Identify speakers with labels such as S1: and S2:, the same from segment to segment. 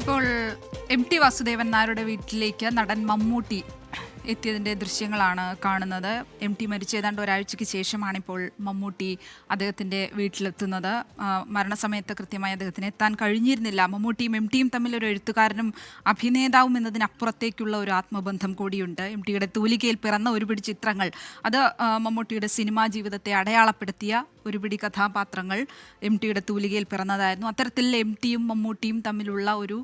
S1: ഇപ്പോൾ എം.ടി. വാസുദേവൻ നായരുടെ വീട്ടിലേക്ക് നടൻ മമ്മൂട്ടി എത്തിയതിൻ്റെ ദൃശ്യങ്ങളാണ് കാണുന്നത്. എം.ടി. മരിച്ച ഏതാണ്ട് ഒരാഴ്ചയ്ക്ക് ശേഷമാണിപ്പോൾ മമ്മൂട്ടി അദ്ദേഹത്തിൻ്റെ വീട്ടിലെത്തുന്നത്. മരണസമയത്ത് കൃത്യമായി അദ്ദേഹത്തിന് എത്താൻ കഴിഞ്ഞിരുന്നില്ല. മമ്മൂട്ടിയും എം.ടിയും തമ്മിൽ ഒരു എഴുത്തുകാരനും അഭിനേതാവും എന്നതിനപ്പുറത്തേക്കുള്ള ഒരു ആത്മബന്ധം കൂടിയുണ്ട്. എം.ടിയുടെ തൂലികയിൽ പിറന്ന ഒരുപിടി ചിത്രങ്ങൾ, അത് മമ്മൂട്ടിയുടെ സിനിമാ ജീവിതത്തെ അടയാളപ്പെടുത്തിയ ഒരുപിടി കഥാപാത്രങ്ങൾ എം.ടിയുടെ തൂലികയിൽ പിറന്നതായിരുന്നു. അത്തരത്തിൽ എം.ടിയും മമ്മൂട്ടിയും തമ്മിലുള്ള ഒരു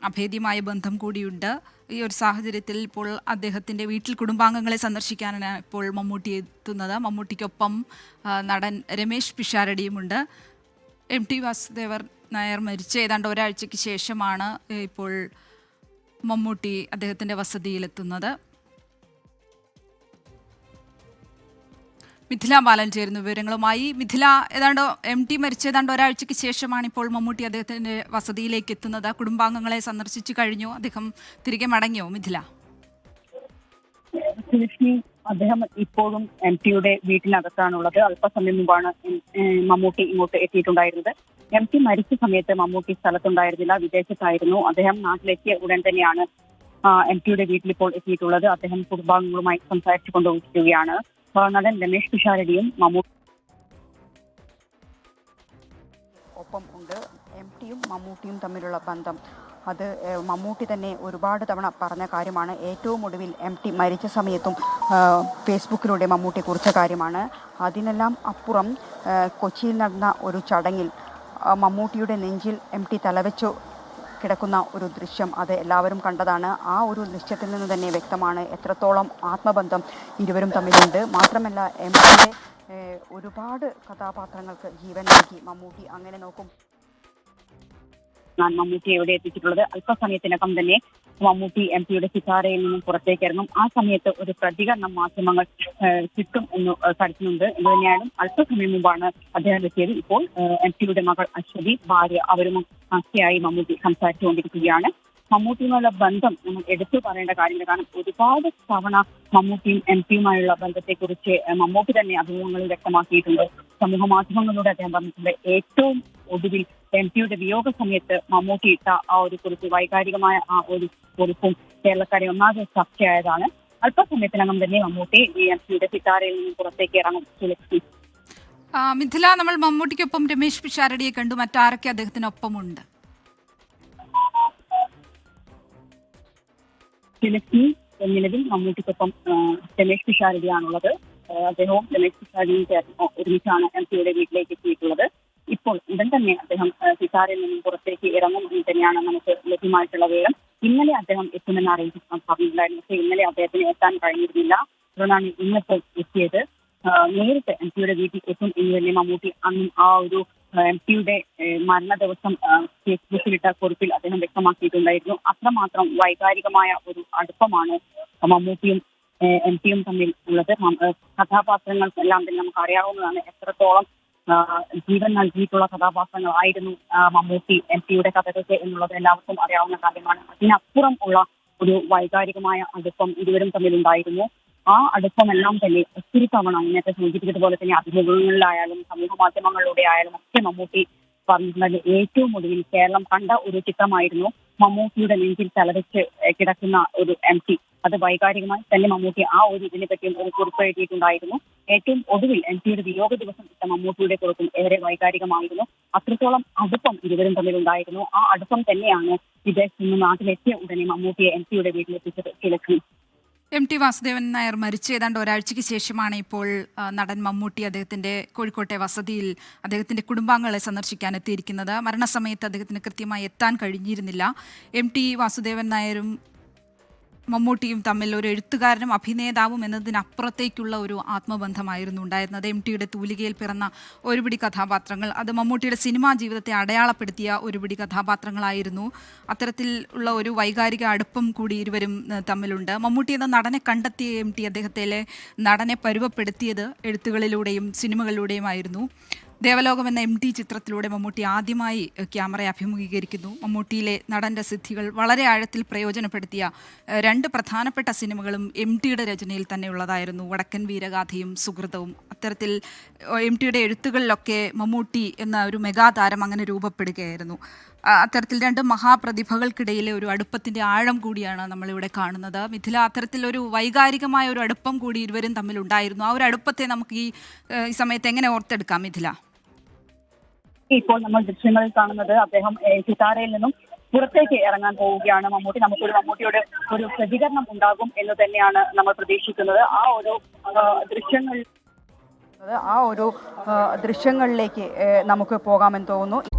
S1: അഭേദ്യമായ ബന്ധം കൂടിയുണ്ട്. ഈ ഒരു സാഹചര്യത്തിൽ ഇപ്പോൾ അദ്ദേഹത്തിൻ്റെ വീട്ടിൽ കുടുംബാംഗങ്ങളെ സന്ദർശിക്കാനാണ് ഇപ്പോൾ മമ്മൂട്ടി എത്തുന്നത്. മമ്മൂട്ടിക്കൊപ്പം നടൻ രമേശ് പിഷാരടിയുമുണ്ട്. എം.ടി. വാസുദേവൻ നായർ മരിച്ച ഏതാണ്ട് ഒരാഴ്ചയ്ക്ക് ശേഷമാണ് ഇപ്പോൾ മമ്മൂട്ടി അദ്ദേഹത്തിൻ്റെ വസതിയിലെത്തുന്നത്. മിഥില ബാലൻ ചേരുന്നു വിവരങ്ങളുമായി. മിഥില, ഏതാണ്ട് എം.ടി. മരിച്ച ഏതാണ്ട് ഒരാഴ്ചയ്ക്ക് ശേഷമാണ് ഇപ്പോൾ മമ്മൂട്ടി അദ്ദേഹത്തിൻ്റെ വസതിയിലേക്ക് എത്തുന്നത്. കുടുംബാംഗങ്ങളെ സന്ദർശിച്ചു കഴിഞ്ഞു, അദ്ദേഹം തിരികെ മടങ്ങിയോ? മിഥില,
S2: ലക്ഷ്മി, അദ്ദേഹം ഇപ്പോഴും എം.ടിയുടെ വീട്ടിനകത്താണുള്ളത്. അല്പസമയം മുമ്പാണ് മമ്മൂട്ടി ഇങ്ങോട്ട് എത്തിയിട്ടുണ്ടായിരുന്നത്. എം.ടി മരിച്ച സമയത്ത് മമ്മൂട്ടി സ്ഥലത്തുണ്ടായിരുന്നില്ല, വിദേശത്തായിരുന്നു. അദ്ദേഹം നാട്ടിലെത്തിയ ഉടൻ തന്നെയാണ് എം.ടിയുടെ വീട്ടിൽ ഇപ്പോൾ എത്തിയിട്ടുള്ളത്. അദ്ദേഹം കുടുംബാംഗങ്ങളുമായി സംസാരിച്ചു കൊണ്ടിരിക്കുകയാണ്. നടൻ രമേശ് പിഷാരടിയും മമ്മൂട്ടി ഒപ്പം ഉണ്ട്. എം.ടിയും മമ്മൂട്ടിയും തമ്മിലുള്ള ബന്ധം അത് മമ്മൂട്ടി തന്നെ ഒരുപാട് തവണ പറഞ്ഞ കാര്യമാണ്. ഏറ്റവും ഒടുവിൽ എം.ടി മരിച്ച സമയത്തും ഫേസ്ബുക്കിലൂടെ മമ്മൂട്ടി കുറിച്ച കാര്യമാണ്. അതിനെല്ലാം അപ്പുറം കൊച്ചിയിൽ നടന്ന ഒരു ചടങ്ങിൽ മമ്മൂട്ടിയുടെ നെഞ്ചിൽ എം.ടി തലവെച്ചു കിടക്കുന്ന ഒരു ദൃശ്യം, അത് എല്ലാവരും കണ്ടതാണ്. ആ ഒരു ദൃശ്യത്തിൽ നിന്ന് തന്നെ വ്യക്തമാണ് എത്രത്തോളം ആത്മബന്ധം ഇരുവരും തമ്മിലുണ്ട്. മാത്രമല്ല, എം.ടിയുടെ ഒരുപാട് കഥാപാത്രങ്ങൾക്ക് ജീവൻ നൽകി മമ്മൂട്ടി. അങ്ങനെ നോക്കും മമ്മൂട്ടി എവിടെ എത്തിച്ചിട്ടുള്ളത്. അല്പസമയത്തിനകം തന്നെ മമ്മൂട്ടി എം.ടിയുടെ സിതാരയിൽ നിന്നും പുറത്തേക്ക് ഇറങ്ങും. ആ സമയത്ത് ഒരു പ്രതികരണം മാധ്യമങ്ങൾ കിട്ടും എന്ന് കരുതുന്നുണ്ട്. എന്ന് തന്നെയാണ് അല്പസമയം മുമ്പാണ് അദ്ദേഹം എത്തിയത്. ഇപ്പോൾ എം.ടിയുടെ മകൾ അശ്വതി, ഭാര്യ, അവരുമൊക്കെയായി മമ്മൂട്ടി സംസാരിച്ചുകൊണ്ടിരിക്കുകയാണ്. മമ്മൂട്ടിയുമായുള്ള ബന്ധം നമ്മൾ എടുത്തു പറയേണ്ട കാര്യങ്ങൾ. കാരണം ഒരുപാട് തവണ മമ്മൂട്ടിയും എം.ടിയുമായുള്ള ബന്ധത്തെക്കുറിച്ച് മമ്മൂട്ടി തന്നെ അഭിമുഖങ്ങളിൽ വ്യക്തമാക്കിയിട്ടുണ്ട്. സമൂഹ മാധ്യമങ്ങളിലൂടെ അദ്ദേഹം പറഞ്ഞിട്ടുണ്ട്. ഏറ്റവും ഒടുവിൽ എം.ടിയുടെ വിയോഗ സമയത്ത് മമ്മൂട്ടി ഇട്ട ആ ഒരു കുറിപ്പ്, വൈകാരികമായ ആ ഒരു കുറിപ്പും കേരളക്കാരെ ഒന്നാകെ ചർച്ചയായതാണ്. അല്പസമയത്തിനകം തന്നെ മമ്മൂട്ടി ഈ എം.ടിയുടെ സിതാരയിൽ നിന്നും പുറത്തേക്ക് ഇറങ്ങും.
S1: മിഥില, നമ്മൾ മമ്മൂട്ടിക്കൊപ്പം രമേശ് പിഷാരടിയെ കണ്ടു, മറ്റാരൊക്കെ അദ്ദേഹത്തിനൊപ്പമുണ്ട്?
S2: നിലവിൽ മമ്മൂട്ടിക്കൊപ്പം രമേശ് പിഷാരടിയാണുള്ളത്. അദ്ദേഹവും രമേശ് പിഷാരടിയും ചേർന്ന് ഒരുമിച്ചാണ് എം.ടിയുടെ വീട്ടിലേക്ക് എത്തിയിട്ടുള്ളത്. ഇപ്പോൾ ഉടൻ തന്നെ അദ്ദേഹം സിതാരയിൽ നിന്നും പുറത്തേക്ക് ഇറങ്ങും എന്ന് തന്നെയാണ് നമുക്ക് ലഭ്യമായിട്ടുള്ള വിവരം. ഇന്നലെ അദ്ദേഹം എത്തുമെന്ന് പറഞ്ഞിട്ടുണ്ടായിരുന്നു. പക്ഷേ ഇന്നലെ അദ്ദേഹത്തിന് എത്താൻ കഴിഞ്ഞിരുന്നില്ല. അതുകൊണ്ടാണ് ഇന്നിപ്പോൾ എത്തിയത്. നേരിട്ട് എം.ടിയുടെ വീട്ടിൽ എത്തും എന്ന് തന്നെ മമ്മൂട്ടി അന്നും ആ ഒരു എം.ടിയുടെ മരണ ദിവസം ഫേസ്ബുക്കിലിട്ട കുറിപ്പിൽ അദ്ദേഹം വ്യക്തമാക്കിയിട്ടുണ്ടായിരുന്നു. അത്രമാത്രം വൈകാരികമായ ഒരു അടുപ്പമാണ് മമ്മൂട്ടിയും എം.ടിയും തമ്മിൽ ഉള്ളത്. കഥാപാത്രങ്ങൾക്കെല്ലാം തന്നെ നമുക്ക് അറിയാവുന്നതാണ് എത്രത്തോളം ജീവൻ നൽകിയിട്ടുള്ള കഥാപാത്രങ്ങളായിരുന്നു മമ്മൂട്ടി എം.ടിയുടെ കഥകൾക്ക് എന്നുള്ളത് എല്ലാവർക്കും അറിയാവുന്ന കാര്യമാണ്. അതിനപ്പുറം ഉള്ള ഒരു വൈകാരികമായ അടുപ്പം ഇരുവരും തമ്മിലുണ്ടായിരുന്നു. ആ അടുപ്പമെല്ലാം തന്നെ ഒത്തിരി തവണ നേരത്തെ സൂചിപ്പിച്ചതുപോലെ തന്നെ അഭിമുഖങ്ങളിലായാലും സമൂഹ മാധ്യമങ്ങളിലൂടെ ആയാലും ഒക്കെ മമ്മൂട്ടി പറഞ്ഞിട്ടുള്ളത് ഏറ്റവും ഒടുവിൽ കേരളം കണ്ട ഒരു ചിത്രമായിരുന്നു മമ്മൂട്ടിയുടെ നെഞ്ചിൽ തലവെച്ച് കിടക്കുന്ന ഒരു എം.ടി. അത് വൈകാരികമായി തന്നെ മമ്മൂട്ടി ആ ഒരു ഇതിനെ പറ്റിയും ഒരു കുറിപ്പ് എഴുതിയിട്ടുണ്ടായിരുന്നു. ഏറ്റവും ഒടുവിൽ എം.ടിയുടെ വിയോഗ ദിവസം ഇട്ട മമ്മൂട്ടിയുടെ കുറിപ്പും ഏറെ വൈകാരികമായിരുന്നു. അത്രത്തോളം അടുപ്പം ഇരുവരും തമ്മിലുണ്ടായിരുന്നു. ആ അടുപ്പം തന്നെയാണ് വിദേശത്ത് നിന്ന് നാട്ടിലെത്തിയ ഉടനെ മമ്മൂട്ടിയെ എം.ടിയുടെ വീട്ടിലെത്തിച്ചത്. ചിലക്ക്
S1: എം.ടി. വാസുദേവൻ നായർ മരിച്ച ഏതാണ്ട് ഒരാഴ്ചയ്ക്ക് ശേഷമാണ് ഇപ്പോൾ നടൻ മമ്മൂട്ടി അദ്ദേഹത്തിൻ്റെ കോഴിക്കോട്ടെ വസതിയിൽ അദ്ദേഹത്തിൻ്റെ കുടുംബാംഗങ്ങളെ സന്ദർശിക്കാൻ എത്തിയിരിക്കുന്നത്. മരണസമയത്ത് അദ്ദേഹത്തിന് കൃത്യമായി എത്താൻ കഴിഞ്ഞിരുന്നില്ല. എം.ടി. വാസുദേവൻ നായരും മമ്മൂട്ടിയും തമ്മിൽ ഒരു എഴുത്തുകാരനും അഭിനേതാവും എന്നതിനപ്പുറത്തേക്കുള്ള ഒരു ആത്മബന്ധമായിരുന്നു ഉണ്ടായിരുന്നത്. എം.ടിയുടെ തൂലികയിൽ പിറന്ന ഒരുപിടി കഥാപാത്രങ്ങൾ, അത് മമ്മൂട്ടിയുടെ സിനിമാ ജീവിതത്തെ അടയാളപ്പെടുത്തിയ ഒരുപിടി കഥാപാത്രങ്ങളായിരുന്നു. അത്തരത്തിൽ ഉള്ള ഒരു വൈകാരിക അടുപ്പം കൂടി ഇരുവരും തമ്മിലുണ്ട്. മമ്മൂട്ടി എന്ന നടനെ കണ്ടെത്തിയ എം.ടി അദ്ദേഹത്തിലെ നടനെ പരുവപ്പെടുത്തിയത് എഴുത്തുകളിലൂടെയും സിനിമകളിലൂടെയുമായിരുന്നു. ദേവലോകം എന്ന എം.ടി ചിത്രത്തിലൂടെ മമ്മൂട്ടി ആദ്യമായി ക്യാമറയെ അഭിമുഖീകരിക്കുന്നു. മമ്മൂട്ടിയിലെ നടൻ്റെ സിദ്ധികൾ വളരെ ആഴത്തിൽ പ്രയോജനപ്പെടുത്തിയ രണ്ട് പ്രധാനപ്പെട്ട സിനിമകളും എം.ടിയുടെ രചനയിൽ തന്നെയുള്ളതായിരുന്നു, വടക്കൻ വീരഗാഥയും സുഹൃതവും. അത്തരത്തിൽ എം.ടിയുടെ എഴുത്തുകളിലൊക്കെ മമ്മൂട്ടി എന്ന ഒരു മെഗാതാരം അങ്ങനെ രൂപപ്പെടുകയായിരുന്നു. അത്തരത്തിൽ രണ്ട് മഹാപ്രതിഭകൾക്കിടയിലെ ഒരു അടുപ്പത്തിന്റെ ആഴം കൂടിയാണ് നമ്മളിവിടെ കാണുന്നത്. മിഥില, അത്തരത്തിലൊരു വൈകാരികമായ ഒരു അടുപ്പം കൂടി ഇരുവരും തമ്മിലുണ്ടായിരുന്നു. ആ ഒരു അടുപ്പത്തെ നമുക്ക് ഈ സമയത്ത് എങ്ങനെ ഓർത്തെടുക്കാം മിഥില?
S2: ഇപ്പോൾ നമ്മൾ ദൃശ്യങ്ങളിൽ കാണുന്നത് അദ്ദേഹം സിതാരയിൽ നിന്നും പുറത്തേക്ക് ഇറങ്ങാൻ പോവുകയാണ് മമ്മൂട്ടി. മമ്മൂട്ടിയുടെ ഒരു പ്രതികരണം ഉണ്ടാകും എന്ന് തന്നെയാണ് നമ്മൾ പ്രതീക്ഷിക്കുന്നത്. ദൃശ്യങ്ങളിലേക്ക് നമുക്ക് പോകാമെന്ന് തോന്നുന്നു.